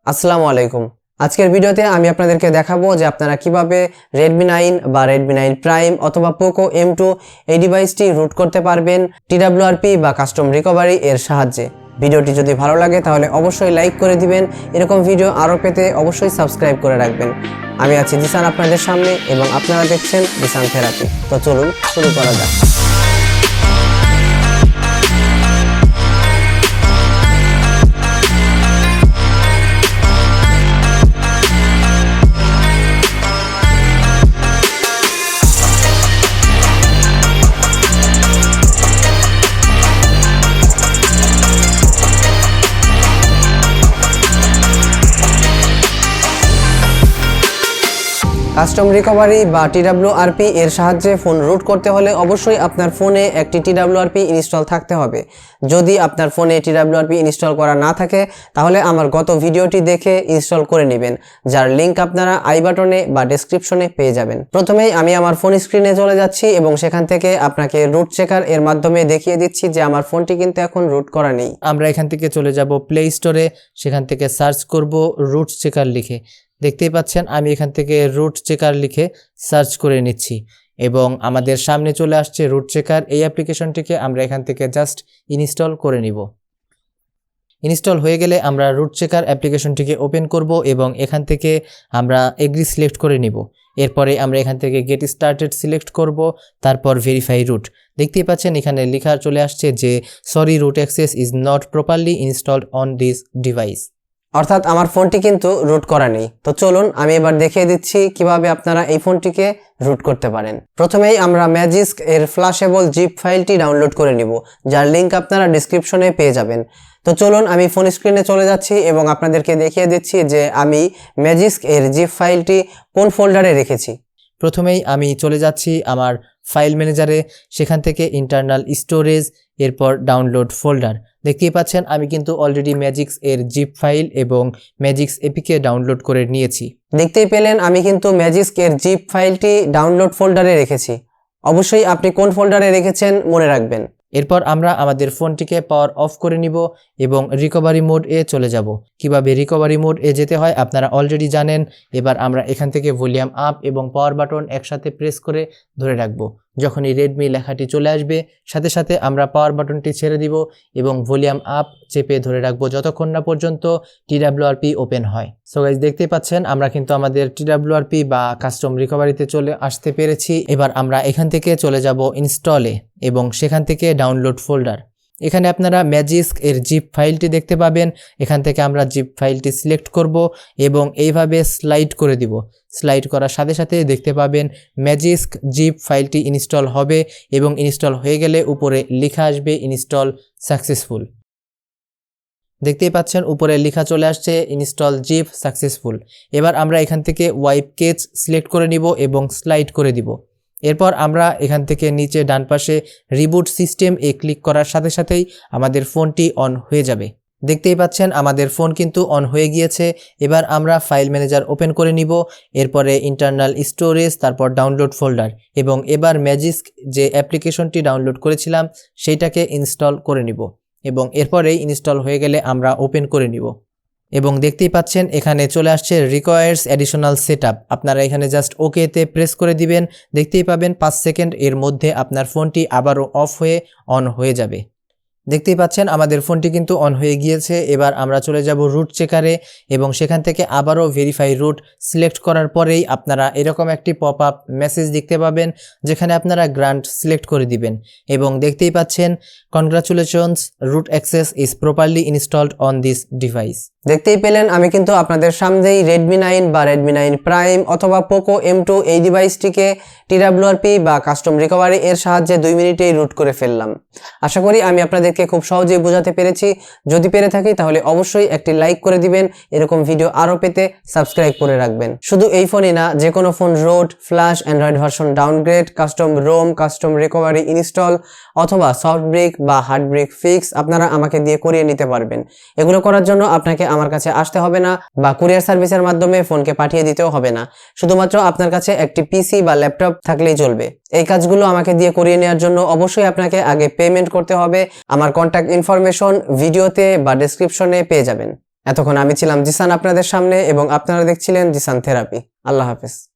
আসসালামু আলাইকুম। আজকের ভিডিওতে আমি আপনাদেরকে দেখাবো যে আপনারা কিভাবে Redmi 9 বা Redmi 9 Prime অথবা POCO M2 এই ডিভাইসটি রুট করতে পারবেন TWRP বা কাস্টম রিকভারি এর সাহায্যে। ভিডিওটি যদি ভালো লাগে তাহলে অবশ্যই লাইক করে দিবেন। এরকম ভিডিও আরও পেতে অবশ্যই সাবস্ক্রাইব করে রাখবেন। আমি আছি জিসান আপনাদের সামনে এবং আপনারা দেখছেন জিসান থেরাপি। তো চলুন শুরু করা যাক। কাস্টম রিকভারি বা TWRP এর সাহায্যে ফোন রুট করতে হলে অবশ্যই আপনার ফোনে একটি TWRP ইনস্টল থাকতে হবে। যদি আপনার ফোনে TWRP ইনস্টল করা না থাকে তাহলে আমার গত ভিডিওটি দেখে ইনস্টল করে নেবেন, যার লিংক আপনারা আই বাটনে বা ডেসক্রিপশনে পেয়ে যাবেন। প্রথমেই আমি আমার ফোন স্ক্রিনে চলে যাচ্ছি এবং সেখান থেকে আপনাকে রুট চেকার এর মাধ্যমে দেখিয়ে দিচ্ছি যে আমার ফোনটি কিন্তু এখন রুট করা নেই। আমরা এখান থেকে চলে যাব প্লে স্টোরে, সেখান থেকে সার্চ করব রুট চেকার লিখে। দেখতেই পাচ্ছেন আমি এখান থেকে রুট চেকার লিখে সার্চ করে নিচ্ছি এবং আমাদের সামনে চলে আসছে রুট চেকার। এই অ্যাপ্লিকেশনটিকে আমরা এখান থেকে জাস্ট ইনস্টল করে নিব। ইনস্টল হয়ে গেলে আমরা রুট চেকার অ্যাপ্লিকেশনটিকে ওপেন করব এবং এখান থেকে আমরা এগ্রি সিলেক্ট করে নিব। এরপরে আমরা এখান থেকে গেট স্টার্টেড সিলেক্ট করব, তারপর ভেরিফাই রুট। দেখতেই পাচ্ছেন এখানে লেখা চলে আসছে যে sorry root access is not properly installed on this device, অর্থাৎ আমার ফোনটি কিন্তু রুট করা নেই। তো চলুন আমি এবার দেখিয়ে দিচ্ছি কিভাবে আপনারা এই ফোনটিকে রুট করতে পারেন। প্রথমেই আমরা ম্যাজিস্ক এর ফ্ল্যাশেবল জিপ ফাইলটি ডাউনলোড করে নিব, যার লিংক আপনারা ডেসক্রিপশনে পেয়ে যাবেন। তো চলুন আমি ফোন স্ক্রিনে চলে যাচ্ছি এবং আপনাদেরকে দেখিয়ে দিচ্ছি যে আমি ম্যাজিস্ক এর জিপ ফাইলটি কোন ফোল্ডারে রেখেছি। প্রথমেই আমি চলে যাচ্ছি আমার ফাইল ম্যানেজারে, সেখান থেকে ইন্টারনাল স্টোরেজ, এরপর ডাউনলোড ফোল্ডার। দেখতেই পাচ্ছেন আমি কিন্তু অলরেডি ম্যাজিক্স এর জিপ ফাইল এবং ম্যাজিক্স এপিকে ডাউনলোড করে নিয়েছি। দেখতেই পেলেন আমি কিন্তু ম্যাজিস্ক এর জিপ ফাইলটি ডাউনলোড ফোল্ডারে রেখেছি। অবশ্যই আপনি কোন ফোল্ডারে রেখেছেন মনে রাখবেন। এরপর আমরা আমাদের ফোনটিকে পাওয়ার অফ করে নিব এবং রিকভারি মোড এ চলে যাব। কিভাবে রিকভারি মোড এ যেতে হয় আপনারা অলরেডি জানেন। এবার আমরা এখান থেকে ভলিউম আপ এবং পাওয়ার বাটন একসাথে প্রেস করে ধরে রাখবো। যখনই রেডমি লেখাটি চলে আসবে সাথে সাথে আমরা পাওয়ার বাটনটি ছেড়ে দিব এবং ভলিউম আপ চেপে ধরে রাখবো যতক্ষণ না পর্যন্ত TWRP ওপেন হয়। সো গাইস দেখতেই পাচ্ছেন আমরা কিন্তু আমাদের TWRP বা কাস্টম রিকভারিতে চলে আসতে পেরেছি। এবার আমরা এখান থেকে চলে যাব ইনস্টলে এবং সেখান থেকে ডাউনলোড ফোল্ডার। এখানে আপনারা ম্যাজিস্ক এর জিপ ফাইলটি দেখতে পাবেন। এখান থেকে আমরা জিপ ফাইলটি সিলেক্ট করব এবং এইভাবে স্লাইড করে দিব। স্লাইড করার সাথে সাথে দেখতে পাবেন ম্যাজিস্ক জিপ ফাইলটি ইনস্টল হবে এবং ইনস্টল হয়ে গেলে উপরে লেখা আসবে ইনস্টল সাকসেসফুল। দেখতেই পাচ্ছেন উপরে লেখা চলে আসছে ইনস্টল জিপ সাকসেসফুল। এবার আমরা এখান থেকে ওয়াইপ কেচ সিলেক্ট করে নিব এবং স্লাইড করে দিব। এরপর আমরা এখান থেকে নিচে ডান পাশে রিবুট সিস্টেম এ ক্লিক করার সাথে সাথেই আমাদের ফোনটি অন হয়ে যাবে। দেখতেই পাচ্ছেন আমাদের ফোন কিন্তু অন হয়ে গিয়েছে। এবার আমরা ফাইল ম্যানেজার ওপেন করে নিব, এরপরে ইন্টারনাল স্টোরেজ, তারপর ডাউনলোড ফোল্ডার এবং এবার ম্যাজিস্ক যে অ্যাপ্লিকেশনটি ডাউনলোড করেছিলাম সেইটাকে ইনস্টল করে নিব এবং এরপরেই ইনস্টল হয়ে গেলে আমরা ওপেন করে নিব। এবং দেখতেই পাচ্ছেন এখানে চলে আসছে রিকোয়ার্স অ্যাডিশনাল সেটআপ। আপনারা এখানে জাস্ট ওকেতে প্রেস করে দিবেন। দেখতেই পাবেন 5 সেকেন্ড এর মধ্যে আপনার ফোনটি আবারও অফ হয়ে অন হয়ে যাবে। দেখতেই পাচ্ছেন আমাদের ফোনটি কিন্তু অন হয়ে গিয়েছে। এবার আমরা চলে যাব রুট চেকারে এবং সেখান থেকে আবারও ভেরিফাই রুট সিলেক্ট করার পরেই আপনারা এরকম একটি পপ আপ মেসেজ দেখতে পাবেন যেখানে আপনারা গ্রান্ট সিলেক্ট করে দিবেন এবং দেখতেই পাচ্ছেন congratulations root access is properly installed on this device. দেখতেই পেলেন আমি কিন্তু আপনাদের সামনেই Redmi 9 বা Redmi 9 Prime অথবা POCO M2 এই ডিভাইসটিকে TWRP বা কাস্টম রিকভারি এর সাহায্যে 2 মিনিটেই রুট করে ফেললাম। আশা করি আমি আপনাদেরকে খুব সহজেই বোঝাতে পেরেছি। যদি পেরে থাকি তাহলে অবশ্যই একটি লাইক করে দিবেন। এরকম ভিডিও আরও পেতে সাবস্ক্রাইব করে রাখবেন। শুধু এই ফোনই না, যে কোনো phone root, flash, Android version downgrade, custom rom, custom recovery install অথবা সফট ব্রেক বা হার্ড ব্রেক ফিক্স আপনারা আমাকে দিয়ে করিয়ে নিতে পারবেন। এগুলো করার জন্য আপনাকে আমার কাছে আসতে হবে না বা কুরিয়ার সার্ভিসের মাধ্যমে ফোনকে পাঠিয়ে দিতেও হবে না। শুধুমাত্র আপনার কাছে একটি পিসি বা ল্যাপটপ থাকলেই চলবে। এই কাজগুলো আমাকে দিয়ে করিয়ে নেওয়ার জন্য অবশ্যই আপনাকে আগে পেমেন্ট করতে হবে। আমার কন্ট্যাক্ট ইনফরমেশন ভিডিওতে বা ডেসক্রিপশনে পেয়ে যাবেন। এতক্ষণ আমি ছিলাম জিসান আপনাদের সামনে এবং আপনারা দেখছিলেন জিসান থেরাপি। আল্লাহ হাফেজ।